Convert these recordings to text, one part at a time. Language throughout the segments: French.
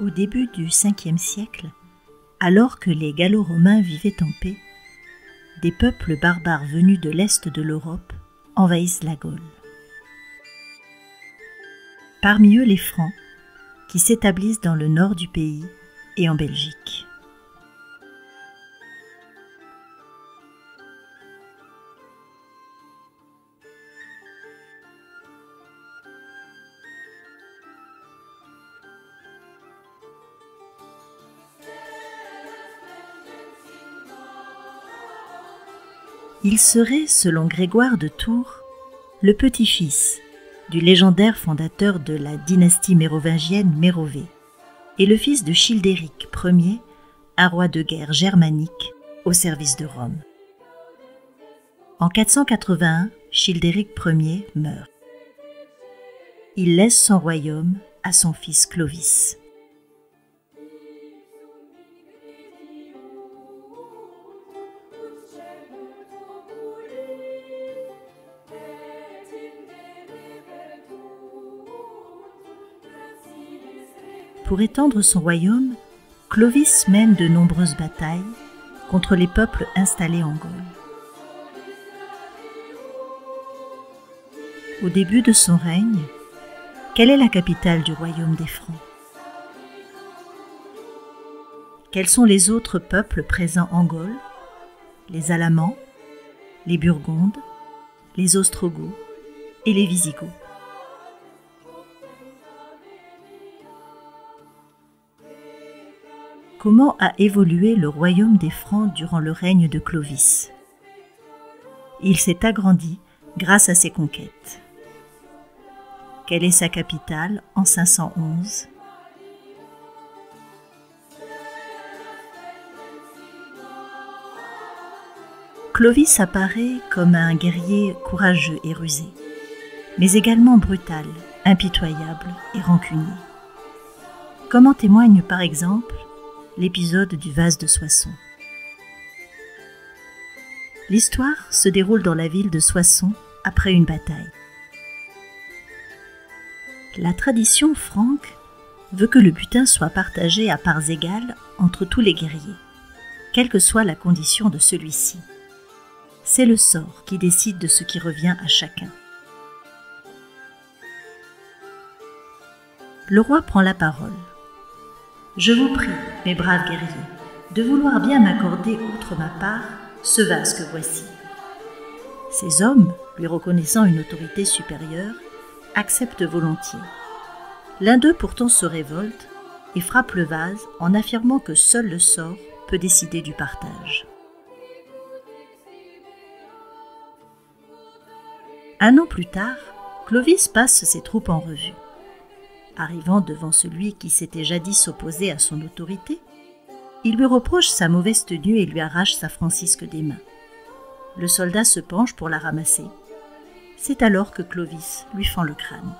Au début du Ve siècle, alors que les Gallo-Romains vivaient en paix, des peuples barbares venus de l'est de l'Europe envahissent la Gaule. Parmi eux les Francs, qui s'établissent dans le nord du pays et en Belgique. Il serait, selon Grégoire de Tours, le petit-fils du légendaire fondateur de la dynastie mérovingienne Mérové et le fils de Childéric Ier, un roi de guerre germanique au service de Rome. En 481, Childéric Ier meurt. Il laisse son royaume à son fils Clovis. Pour étendre son royaume, Clovis mène de nombreuses batailles contre les peuples installés en Gaule. Au début de son règne, quelle est la capitale du royaume des Francs? Quels sont les autres peuples présents en Gaule? Les Alamans, les Burgondes, les Ostrogoths et les Visigoths. Comment a évolué le royaume des Francs durant le règne de Clovis? Il s'est agrandi grâce à ses conquêtes. Quelle est sa capitale en 511? Clovis apparaît comme un guerrier courageux et rusé, mais également brutal, impitoyable et rancunier. Comme en témoigne par exemple l'épisode du vase de Soissons. L'histoire se déroule dans la ville de Soissons après une bataille. La tradition franque veut que le butin soit partagé à parts égales entre tous les guerriers, quelle que soit la condition de celui-ci. C'est le sort qui décide de ce qui revient à chacun. Le roi prend la parole. « Je vous prie, mes braves guerriers, de vouloir bien m'accorder outre ma part ce vase que voici. » Ces hommes, lui reconnaissant une autorité supérieure, acceptent volontiers. L'un d'eux pourtant se révolte et frappe le vase en affirmant que seul le sort peut décider du partage. Un an plus tard, Clovis passe ses troupes en revue. Arrivant devant celui qui s'était jadis opposé à son autorité, il lui reproche sa mauvaise tenue et lui arrache sa francisque des mains. Le soldat se penche pour la ramasser. C'est alors que Clovis lui fend le crâne.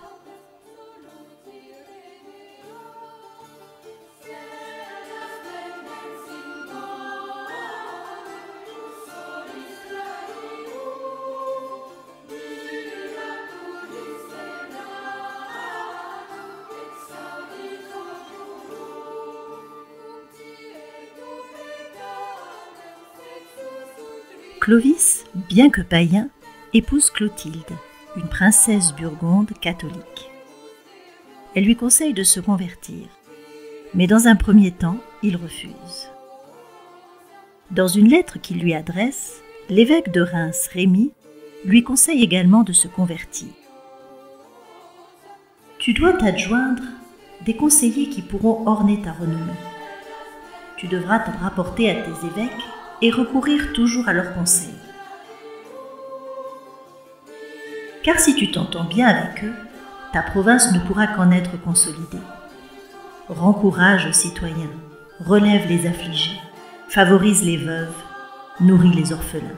Clovis, bien que païen, épouse Clotilde, une princesse burgonde catholique. Elle lui conseille de se convertir, mais dans un premier temps, il refuse. Dans une lettre qu'il lui adresse, l'évêque de Reims, Rémy, lui conseille également de se convertir. « Tu dois t'adjoindre des conseillers qui pourront orner ta renommée. Tu devras t'en rapporter à tes évêques et recourir toujours à leurs conseils. Car si tu t'entends bien avec eux, ta province ne pourra qu'en être consolidée. Rends courage aux citoyens, relève les affligés, favorise les veuves, nourris les orphelins. »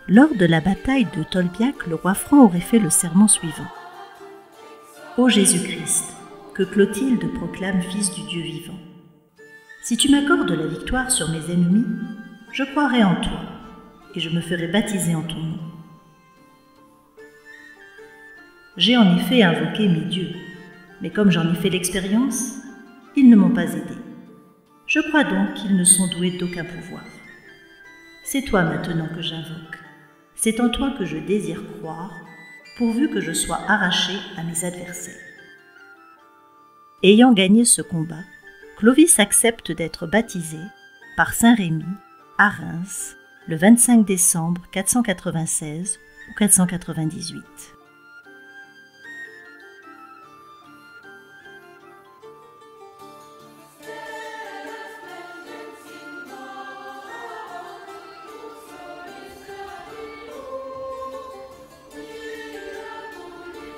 Lors de la bataille de Tolbiac, le roi franc aurait fait le serment suivant. « Ô Jésus-Christ, que Clotilde proclame fils du Dieu vivant. Si tu m'accordes la victoire sur mes ennemis, je croirai en toi et je me ferai baptiser en ton nom. J'ai en effet invoqué mes dieux, Mais comme j'en ai fait l'expérience, ils ne m'ont pas aidé. Je crois donc qu'ils ne sont doués d'aucun pouvoir. C'est toi maintenant que j'invoque. C'est en toi que je désire croire, pourvu que je sois arraché à mes adversaires. » Ayant gagné ce combat, Clovis accepte d'être baptisé par saint Rémi à Reims le 25 décembre 496 ou 498.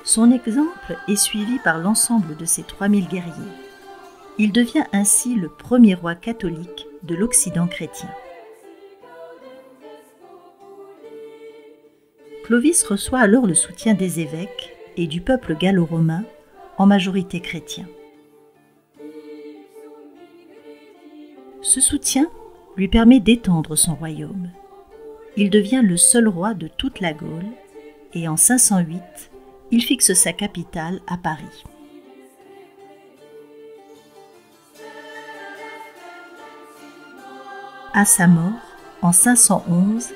Son exemple est suivi par l'ensemble de ses 3000 guerriers. Il devient ainsi le premier roi catholique de l'Occident chrétien. Clovis reçoit alors le soutien des évêques et du peuple gallo-romain, en majorité chrétien. Ce soutien lui permet d'étendre son royaume. Il devient le seul roi de toute la Gaule et en 508, il fixe sa capitale à Paris. À sa mort, en 511,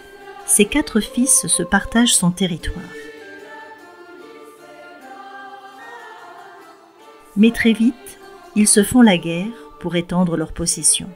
ses 4 fils se partagent son territoire. Mais très vite, ils se font la guerre pour étendre leurs possessions.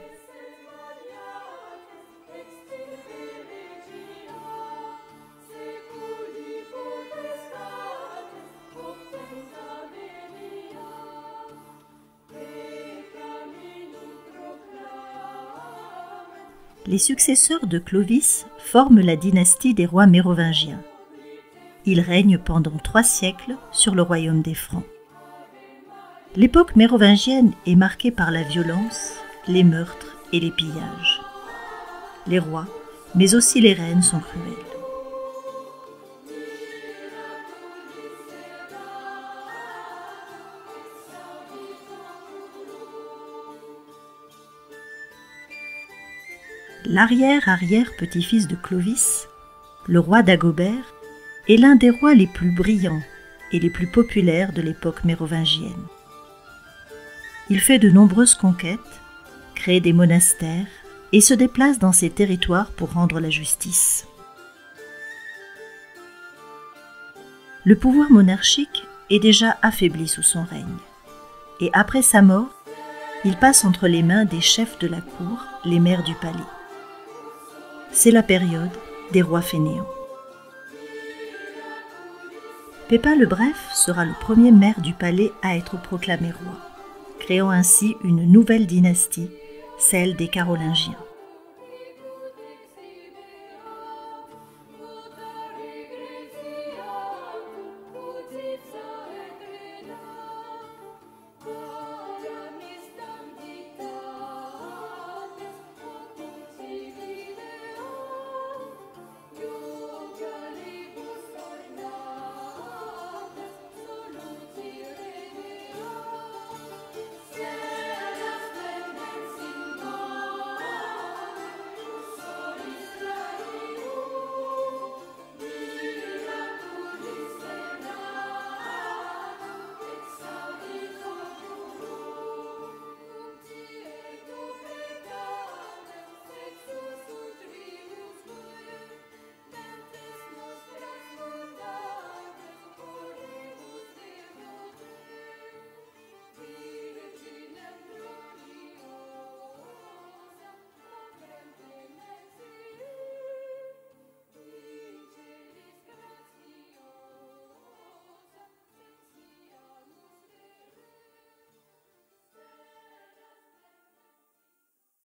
Les successeurs de Clovis forment la dynastie des rois mérovingiens. Ils règnent pendant 3 siècles sur le royaume des Francs. L'époque mérovingienne est marquée par la violence, les meurtres et les pillages. Les rois, mais aussi les reines sont cruels. L'arrière-arrière-petit-fils de Clovis, le roi Dagobert, est l'un des rois les plus brillants et les plus populaires de l'époque mérovingienne. Il fait de nombreuses conquêtes, crée des monastères et se déplace dans ces territoires pour rendre la justice. Le pouvoir monarchique est déjà affaibli sous son règne, et après sa mort, il passe entre les mains des chefs de la cour, les maires du palais. C'est la période des rois fainéants. Pépin le Bref sera le premier maire du palais à être proclamé roi, créant ainsi une nouvelle dynastie, celle des Carolingiens.